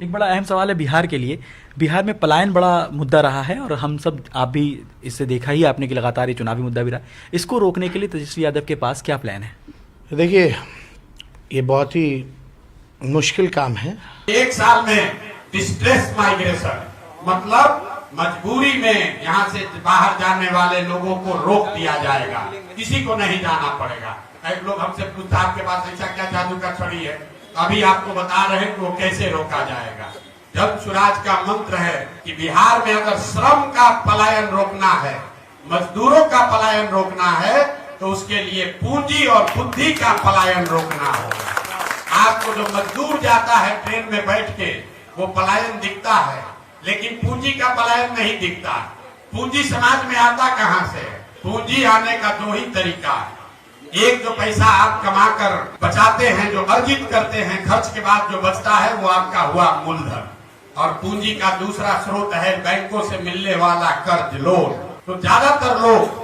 एक बड़ा अहम सवाल है बिहार के लिए। बिहार में पलायन बड़ा मुद्दा रहा है और हम सब, आप भी इससे देखा ही आपने कि लगातार ये चुनावी मुद्दा भी रहा। इसको रोकने के लिए तेजस्वी यादव के पास क्या प्लान है? देखिए, ये बहुत ही मुश्किल काम है। एक साल में डिस्ट्रेस माइग्रेशन मतलब मजबूरी में यहाँ से बाहर जाने वाले लोगों को रोक दिया जाएगा, किसी को नहीं जाना पड़ेगा। एक लोग हमसे पूछता आपके पास ऐसा क्या जादू का छड़ी है, अभी आपको बता रहे हैं कि वो कैसे रोका जाएगा। जन स्वराज का मंत्र है कि बिहार में अगर श्रम का पलायन रोकना है, मजदूरों का पलायन रोकना है, तो उसके लिए पूंजी और बुद्धि का पलायन रोकना होगा। आपको जो मजदूर जाता है ट्रेन में बैठ के, वो पलायन दिखता है, लेकिन पूंजी का पलायन नहीं दिखता। पूंजी समाज में आता कहाँ से? पूंजी आने का दो ही तरीका है। एक, जो पैसा आप कमाकर बचाते हैं, जो अर्जित करते हैं, खर्च के बाद जो बचता है वो आपका हुआ मूलधन। और पूंजी का दूसरा स्रोत है बैंकों से मिलने वाला कर्ज, लोन। तो ज्यादातर लोग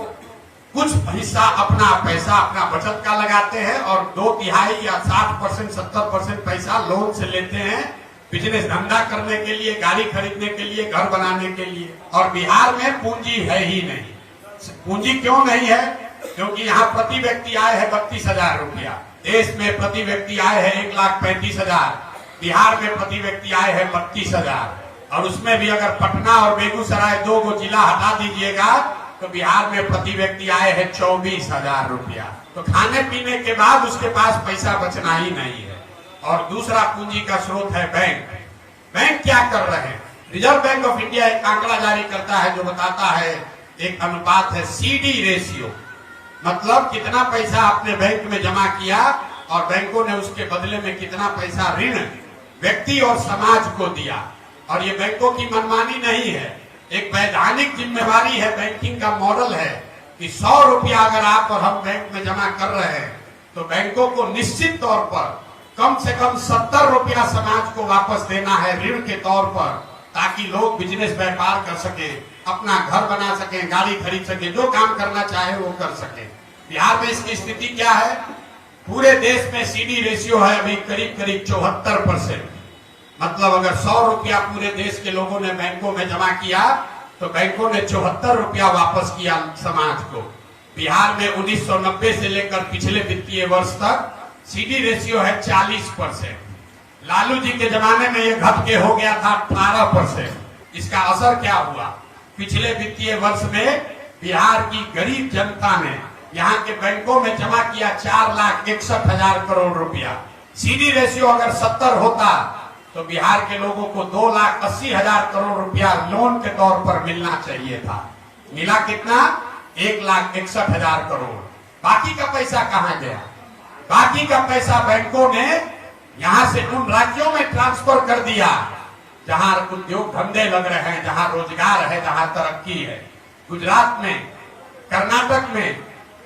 कुछ हिस्सा अपना पैसा अपना बचत का लगाते हैं और 2/3 या 60% 70% पैसा लोन से लेते हैं, बिजनेस धंधा करने के लिए, गाड़ी खरीदने के लिए, घर बनाने के लिए। और बिहार में पूंजी है ही नहीं। पूंजी क्यों नहीं है? क्योंकि यहाँ प्रति व्यक्ति आय है 32,000 रुपया। देश में प्रति व्यक्ति आय है 1,35,000। बिहार में प्रति व्यक्ति आय है 32,000। और उसमें भी अगर पटना और बेगूसराय 2 जिला हटा दीजिएगा तो बिहार में प्रति व्यक्ति आय है 24,000 रुपया। तो खाने पीने के बाद उसके पास पैसा बचना ही नहीं है। और दूसरा पूंजी का स्रोत है बैंक। बैंक क्या कर रहे हैं? रिजर्व बैंक ऑफ इंडिया एक आंकड़ा जारी करता है जो बताता है, एक अनुपात है CD रेशियो, मतलब कितना पैसा आपने बैंक में जमा किया और बैंकों ने उसके बदले में कितना पैसा ऋण व्यक्ति और समाज को दिया। और ये बैंकों की मनमानी नहीं है, एक वैधानिक जिम्मेवारी है। बैंकिंग का मॉडल है कि 100 रुपया अगर आप और हम बैंक में जमा कर रहे हैं तो बैंकों को निश्चित तौर पर कम से कम 70 रुपया समाज को वापस देना है ऋण के तौर पर, ताकि लोग बिजनेस व्यापार कर सके, अपना घर बना सके, गाड़ी खरीद सके, जो काम करना चाहे वो कर सके। बिहार में इसकी स्थिति क्या है? पूरे देश में CD रेशियो है अभी करीब 74%। मतलब अगर 100 रुपया पूरे देश के लोगों ने बैंकों में जमा किया तो बैंकों ने 74 रुपया वापस किया समाज को। बिहार में 1990 से लेकर पिछले वित्तीय वर्ष तक CD रेशियो है 40%। लालू जी के जमाने में ये घट के हो गया था 18%। इसका असर क्या हुआ? पिछले वित्तीय वर्ष में बिहार की गरीब जनता ने यहाँ के बैंकों में जमा किया 4,61,000 करोड़ रुपया। CD रेशियो अगर 70 होता तो बिहार के लोगों को 2,80,000 करोड़ रुपया लोन के तौर पर मिलना चाहिए था। मिला कितना? 1,61,000 करोड़। बाकी का पैसा कहाँ गया? बाकी का पैसा बैंकों ने यहाँ से उन राज्यों में ट्रांसफर कर दिया जहाँ उद्योग धंधे लग रहे हैं, जहाँ रोजगार है, जहाँ तरक्की है। गुजरात में, कर्नाटक में,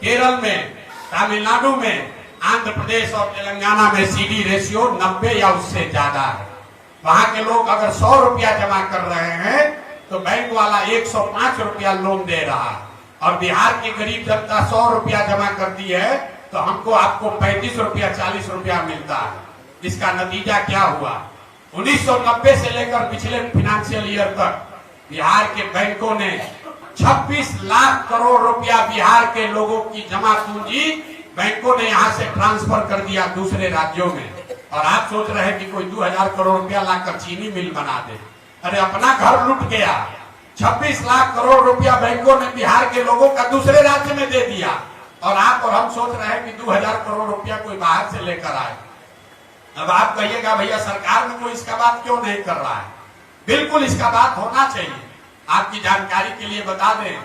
केरल में, तमिलनाडु में, आंध्र प्रदेश और तेलंगाना में CD रेशियो 90 या उससे ज्यादा है। वहां के लोग अगर 100 रुपया जमा कर रहे हैं तो बैंक वाला 105 रुपया लोन दे रहा है। और बिहार की गरीब जनता 100 रुपया जमा करती है तो हमको आपको 35 रुपया 40 रुपया मिलता है। इसका नतीजा क्या हुआ? 1990 से लेकर पिछले फाइनेंशियल ईयर तक बिहार के बैंकों ने 26 लाख करोड़ रुपया बिहार के लोगों की जमा पूंजी बैंकों ने यहाँ से ट्रांसफर कर दिया दूसरे राज्यों में। और आप सोच रहे हैं कि कोई 2,000 करोड़ रुपया लाकर चीनी मिल बना दे। अरे अपना घर लूट गया। 26 लाख करोड़ रुपया बैंकों ने बिहार के लोगों का दूसरे राज्य में दे दिया। और आप और हम सोच रहे हैं कि 2,000 करोड़ रुपया कोई बाहर से लेकर आए। अब आप कहिएगा भैया सरकार में कोई इसका बात क्यों नहीं कर रहा है? बिल्कुल इसका बात होना चाहिए। आपकी जानकारी के लिए बता दें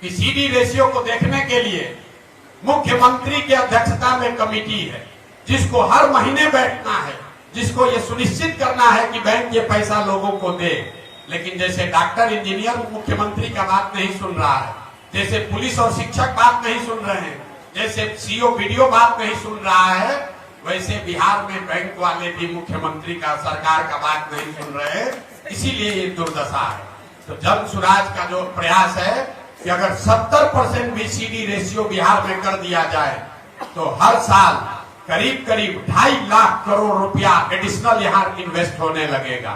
कि CD रेशियो को देखने के लिए मुख्यमंत्री की अध्यक्षता में कमेटी है, जिसको हर महीने बैठना है, जिसको ये सुनिश्चित करना है कि बैंक ये पैसा लोगों को दे। लेकिन जैसे डॉक्टर इंजीनियर मुख्यमंत्री का बात नहीं सुन रहा है, जैसे पुलिस और शिक्षक बात नहीं सुन रहे हैं, जैसे CO BDO बात नहीं सुन रहा है, वैसे बिहार में बैंक वाले भी मुख्यमंत्री का, सरकार का बात नहीं सुन रहे हैं। इसीलिए ये दुर्दशा है। तो जन स्वराज का जो प्रयास है कि अगर 70% भी CD रेशियो बिहार में कर दिया जाए तो हर साल करीब करीब 2.5 लाख करोड़ रुपया एडिशनल यहाँ इन्वेस्ट होने लगेगा।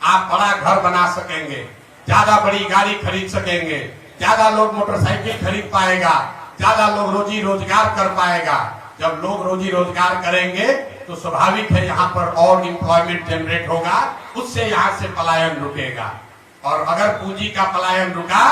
आप बड़ा घर बना सकेंगे, ज्यादा बड़ी गाड़ी खरीद सकेंगे, ज्यादा लोग मोटरसाइकिल खरीद पाएगा, ज्यादा लोग रोजी रोजगार कर पाएगा। जब लोग रोजी रोजगार करेंगे तो स्वाभाविक है यहाँ पर और एम्प्लॉयमेंट जनरेट होगा, उससे यहाँ से पलायन रुकेगा। और अगर पूंजी का पलायन रुका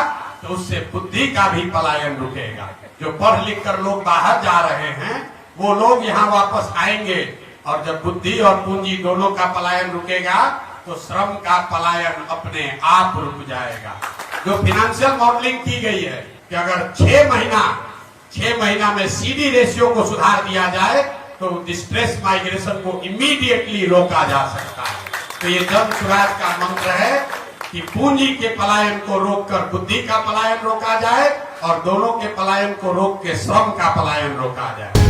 तो उससे बुद्धि का भी पलायन रुकेगा। जो पढ़ लिख कर लोग बाहर जा रहे हैं वो लोग यहाँ वापस आएंगे, और जब बुद्धि और पूंजी दोनों का पलायन रुकेगा तो श्रम का पलायन अपने आप रुक जाएगा। जो फाइनेंशियल मॉडलिंग की गई है कि अगर 6 महीना में सीडी रेशियो को सुधार दिया जाए तो डिस्ट्रेस माइग्रेशन को इमीडिएटली रोका जा सकता है। तो ये जन स्वराज का मंत्र है कि पूंजी के पलायन को रोककर बुद्धि का पलायन रोका जाए और दोनों के पलायन को रोक के श्रम का पलायन रोका जाए।